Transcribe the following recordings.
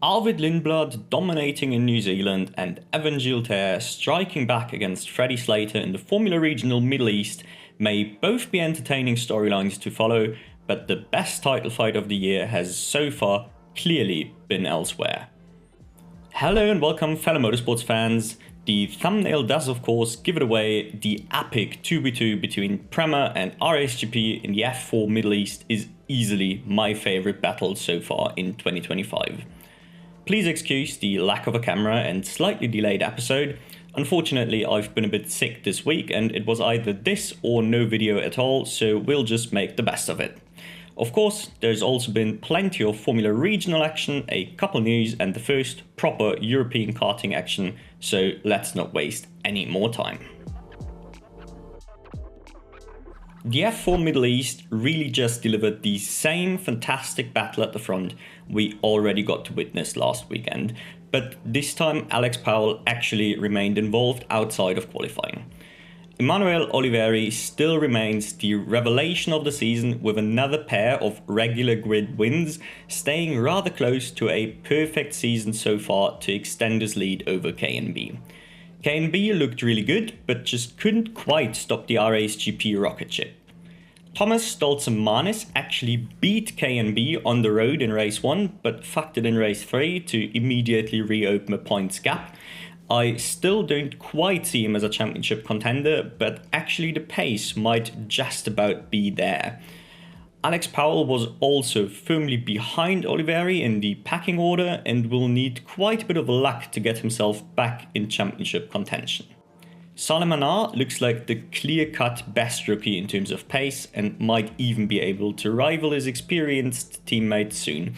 Arvid Lindblad dominating in New Zealand and Evans Giltaire striking back against Freddie Slater in the Formula Regional Middle East may both be entertaining storylines to follow, but the best title fight of the year has so far clearly been elsewhere. Hello and welcome fellow motorsports fans. The thumbnail does of course give it away. The epic 2v2 between Prema and RSGP in the F4 Middle East is easily my favorite battle so far in 2025. Please excuse the lack of a camera and slightly delayed episode. Unfortunately, I've been a bit sick this week and it was either this or no video at all, so we'll just make the best of it. Of course, there's also been plenty of Formula Regional action, a couple news and the first proper European karting action, so let's not waste any more time. The F4 Middle East really just delivered the same fantastic battle at the front we already got to witness last weekend, but this time Alex Powell actually remained involved outside of qualifying. Emmanuele Olivieri still remains the revelation of the season with another pair of regular grid wins, staying rather close to a perfect season so far to extend his lead over KNB. KNB looked really good, but just couldn't quite stop the RSGP rocket ship. Tomass Stolcermanis actually beat KNB on the road in race 1, but fucked it in race 3 to immediately reopen a points gap. I still don't quite see him as a championship contender, but actually the pace might just about be there. Alex Powell was also firmly behind Olivieri in the packing order and will need quite a bit of luck to get himself back in championship contention. Stolcermanis looks like the clear-cut best rookie in terms of pace and might even be able to rival his experienced teammate soon.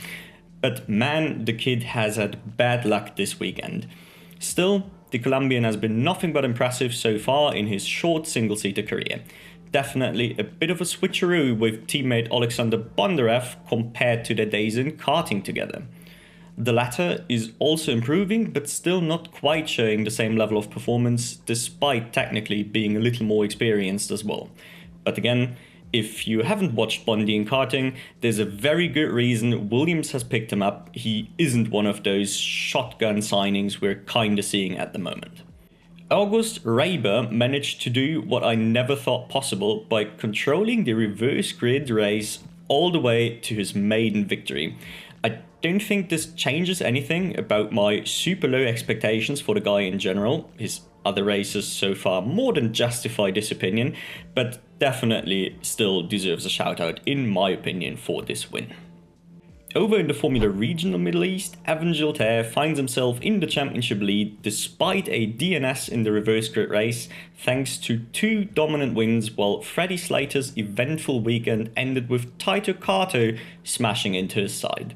But man, the kid has had bad luck this weekend. Still, the Colombian has been nothing but impressive so far in his short single-seater career. Definitely a bit of a switcheroo with teammate Alexander Bondarev compared to their days in karting together. The latter is also improving, but still not quite showing the same level of performance, despite technically being a little more experienced as well. But again, if you haven't watched Bondi in karting, there's a very good reason Williams has picked him up. He isn't one of those shotgun signings we're kinda seeing at the moment. August Reiber managed to do what I never thought possible by controlling the reverse grid race all the way to his maiden victory. I don't think this changes anything about my super low expectations for the guy in general. His other races so far more than justify this opinion, but definitely still deserves a shout out in my opinion for this win. Over in the Formula Regional Middle East, Evans Giltaire finds himself in the championship lead despite a DNS in the reverse grid race, thanks to two dominant wins, while Freddie Slater's eventful weekend ended with Taito Kato smashing into his side.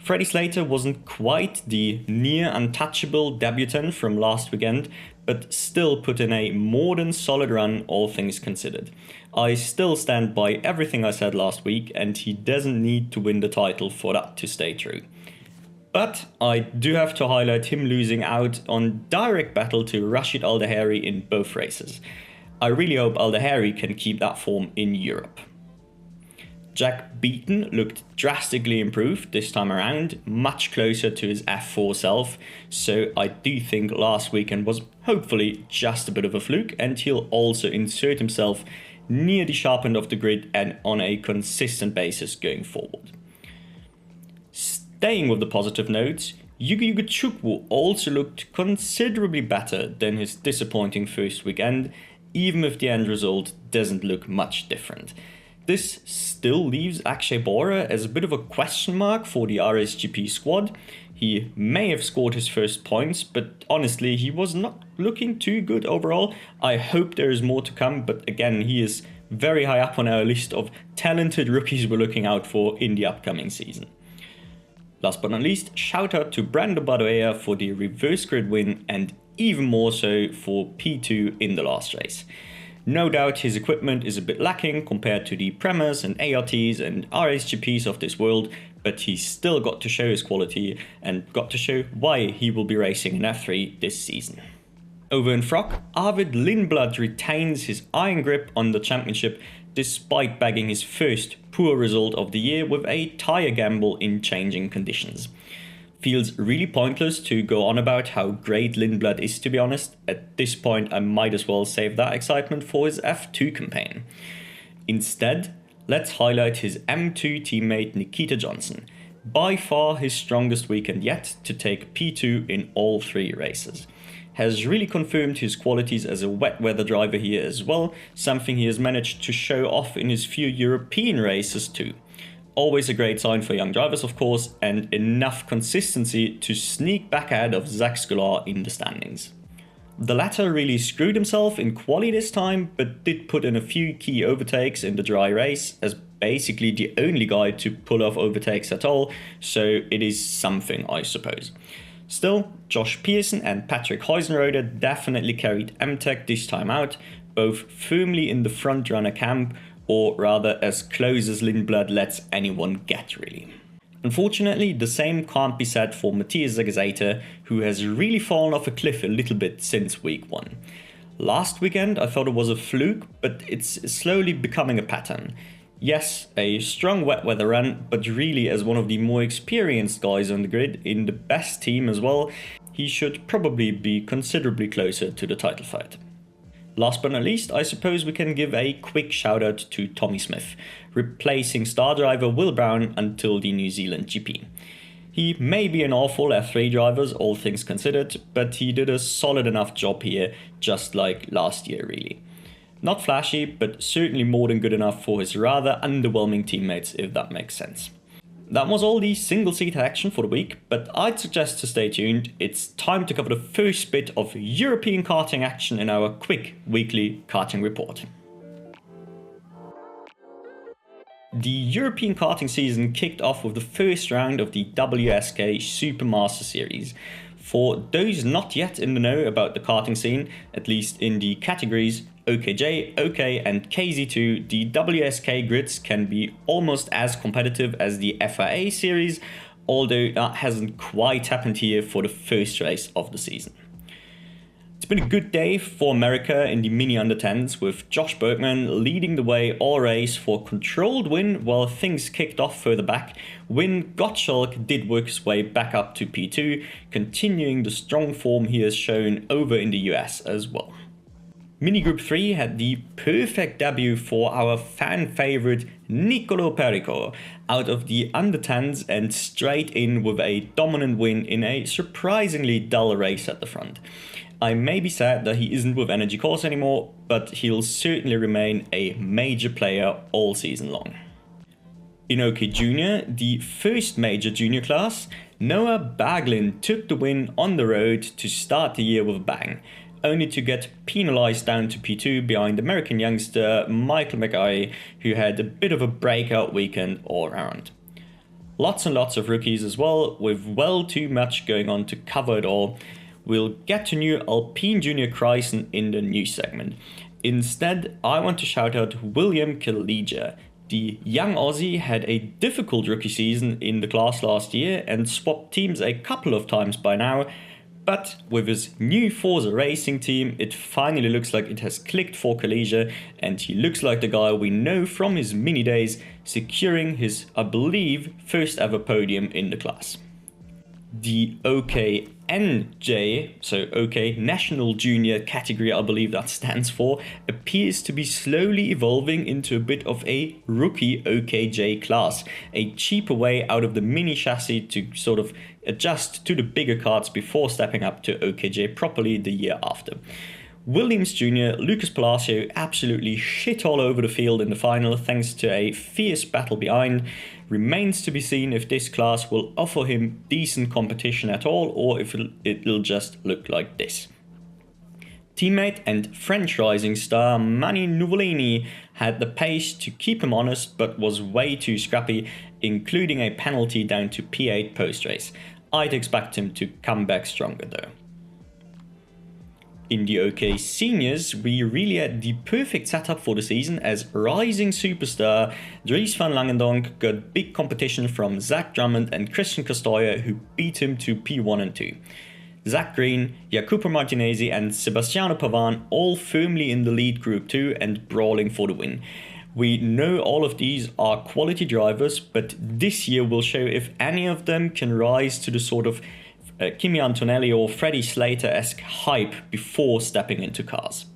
Freddie Slater wasn't quite the near untouchable debutant from last weekend, but still put in a more than solid run all things considered. I still stand by everything I said last week, and he doesn't need to win the title for that to stay true. But I do have to highlight him losing out on direct battle to Rashid Al-Daheri in both races. I really hope Al-Daheri can keep that form in Europe. Jack Beaton looked drastically improved this time around, much closer to his F4 self, so I do think last weekend was hopefully just a bit of a fluke, and he'll also insert himself near the sharp end of the grid and on a consistent basis going forward. Staying with the positive notes, Yuki Chukwu also looked considerably better than his disappointing first weekend, even if the end result doesn't look much different. This still leaves Akshay Bora as a bit of a question mark for the RSGP squad. He may have scored his first points, but honestly, he was not looking too good overall. I hope there is more to come, but again, he is very high up on our list of talented rookies we're looking out for in the upcoming season. Last but not least, shout out to Brando Badoea for the reverse grid win and even more so for P2 in the last race. No doubt his equipment is a bit lacking compared to the Premas and ARTs and RSGPs of this world, but he's still got to show his quality and got to show why he will be racing in F3 this season. Over in FROC, Arvid Lindblad retains his iron grip on the championship despite bagging his first poor result of the year with a tyre gamble in changing conditions. Feels really pointless to go on about how great Lindblad is, to be honest. At this point, I might as well save that excitement for his F2 campaign. Instead, let's highlight his M2 teammate Nikita Johnson. By far his strongest weekend yet to take P2 in all 3 races. Has really confirmed his qualities as a wet weather driver here as well, something he has managed to show off in his few European races too. Always a great sign for young drivers, of course, and enough consistency to sneak back ahead of Zach Scolar in the standings. The latter really screwed himself in quali this time, but did put in a few key overtakes in the dry race, as basically the only guy to pull off overtakes at all, so it is something, I suppose. Still, Josh Pearson and Patrick Heusenroder definitely carried MTech this time out, both firmly in the front runner camp, or rather as close as Lindblad lets anyone get really. Unfortunately, the same can't be said for Matthias Zagazater, who has really fallen off a cliff a little bit since week 1. Last weekend I thought it was a fluke, but it's slowly becoming a pattern. Yes, a strong wet weather run, but really as one of the more experienced guys on the grid in the best team as well, he should probably be considerably closer to the title fight. Last but not least, I suppose we can give a quick shout out to Tommy Smith, replacing star driver Will Brown until the New Zealand GP. He may be an awful F3 driver, all things considered, but he did a solid enough job here, just like last year really. Not flashy, but certainly more than good enough for his rather underwhelming teammates, if that makes sense. That was all the single-seater action for the week, but I'd suggest to stay tuned. It's time to cover the first bit of European karting action in our quick weekly karting report. The European karting season kicked off with the first round of the WSK Super Masters Series. For those not yet in the know about the karting scene, at least in the categories OKJ, OK and KZ2, the WSK grids can be almost as competitive as the FRA series, although that hasn't quite happened here for the first race of the season. It's been a good day for America in the mini under 10s, with Josh Bergman leading the way all race for controlled win while things kicked off further back. Win Gottschalk did work his way back up to P2, continuing the strong form he has shown over in the US as well. Mini Group 3 had the perfect debut for our fan favourite Nicolo Perico out of the under 10s and straight in with a dominant win in a surprisingly dull race at the front. I may be sad that he isn't with Energy Course anymore, but he'll certainly remain a major player all season long. In OK Junior, the first major junior class, Noah Baglin took the win on the road to start the year with a bang, only to get penalised down to P2 behind American youngster Michael McGuire, who had a bit of a breakout weekend all around. Lots and lots of rookies as well, with well too much going on to cover it all. We'll get to new Alpine Junior Crisan in the news segment. Instead, I want to shout out William Kaleja. The young Aussie had a difficult rookie season in the class last year and swapped teams a couple of times by now, but with his new Forza Racing team, it finally looks like it has clicked for Kaleja, and he looks like the guy we know from his mini days, securing his, I believe, first ever podium in the class. The OKNJ, so OK National Junior category, I believe that stands for, appears to be slowly evolving into a bit of a rookie OKJ class, a cheaper way out of the mini chassis to sort of adjust to the bigger karts before stepping up to OKJ properly the year after. Williams Jr. Lucas Palacio absolutely shit all over the field in the final thanks to a fierce battle behind. Remains to be seen if this class will offer him decent competition at all, or if it'll just look like this. Teammate and French rising star Mani Nuvolini had the pace to keep him honest, but was way too scrappy, including a penalty down to P8 post-race. I'd expect him to come back stronger though. In the OK Seniors, we really had the perfect setup for the season as rising superstar Dries van Langendonk got big competition from Zach Drummond and Christian Castoya, who beat him to P1 and 2. Zach Green, Jacopo Martinezzi and Sebastiano Pavan all firmly in the lead Group 2 and brawling for the win. We know all of these are quality drivers, but this year will show if any of them can rise to the sort of Kimi Antonelli or Freddie Slater-esque hype before stepping into cars.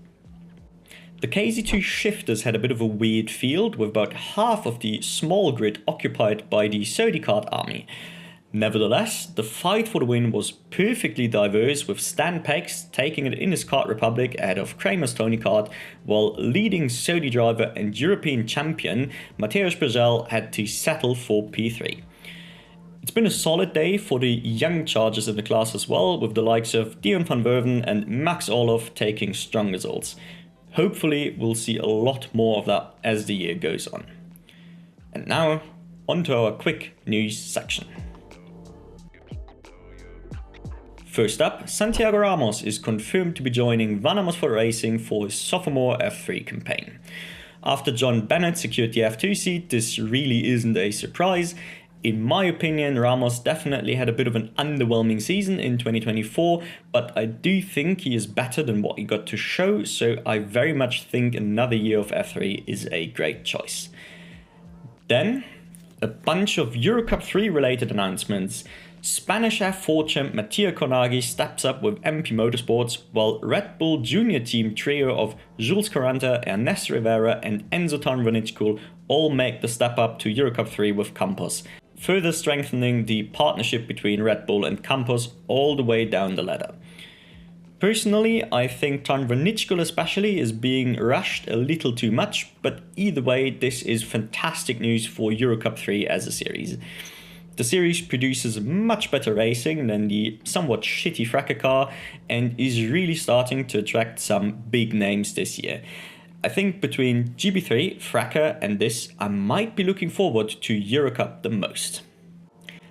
The KZ2 shifters had a bit of a weird field, with about half of the small grid occupied by the Saudi kart army. Nevertheless, the fight for the win was perfectly diverse, with Stan Pex taking it in his kart republic ahead of Kramer's Tony Kart, while leading Saudi driver and European champion Mateusz Bergel had to settle for P3. It's been a solid day for the young chargers in the class as well, with the likes of Dion van Werven and Max Orloff taking strong results. Hopefully we'll see a lot more of that as the year goes on. And now, on to our quick news section. First up, Santiago Ramos is confirmed to be joining Van Amersfoort Racing for his sophomore F3 campaign. After John Bennett secured the F2 seat, this really isn't a surprise. In my opinion, Ramos definitely had a bit of an underwhelming season in 2024, but I do think he is better than what he got to show, so I very much think another year of F3 is a great choice. Then, a bunch of Eurocup 3 related announcements. Spanish F4 champ Mattia Konagi steps up with MP Motorsports, while Red Bull junior team trio of Jules Caranta, Ernest Rivera and Enzo Tanvernickel all make the step up to Eurocup 3 with Campos, further strengthening the partnership between Red Bull and Campos all the way down the ladder. Personally, I think Tanvernickel especially is being rushed a little too much, but either way, this is fantastic news for Eurocup 3 as a series. The series produces much better racing than the somewhat shitty Fracker car and is really starting to attract some big names this year. I think between GB3, Fracker and this, I might be looking forward to Eurocup the most.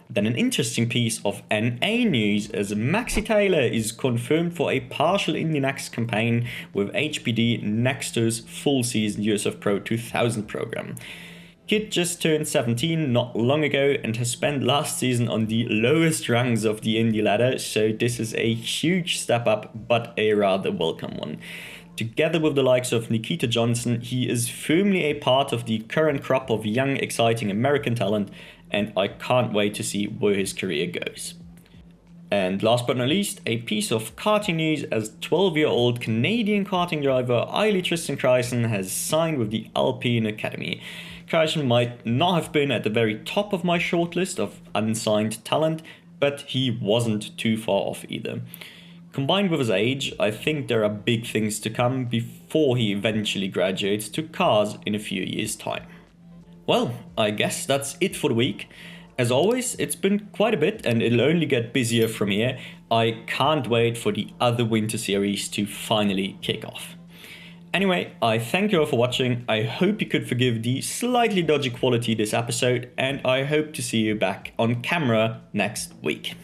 Then an interesting piece of NA news, as Maxi Taylor is confirmed for a partial Indy NXT campaign with HPD next to his full season USF Pro 2000 program. Kid just turned 17 not long ago and has spent last season on the lowest rungs of the Indy ladder, so this is a huge step up, but a rather welcome one. Together with the likes of Nikita Johnson, he is firmly a part of the current crop of young, exciting American talent, and I can't wait to see where his career goes. And last but not least, a piece of karting news, as 12-year-old Canadian karting driver Ilie Tristan Crisan has signed with the Alpine Academy. Crisan might not have been at the very top of my shortlist of unsigned talent, but he wasn't too far off either. Combined with his age, I think there are big things to come before he eventually graduates to cars in a few years' time. Well, I guess that's it for the week. As always, it's been quite a bit and it'll only get busier from here. I can't wait for the other winter series to finally kick off. Anyway, I thank you all for watching. I hope you could forgive the slightly dodgy quality this episode, and I hope to see you back on camera next week.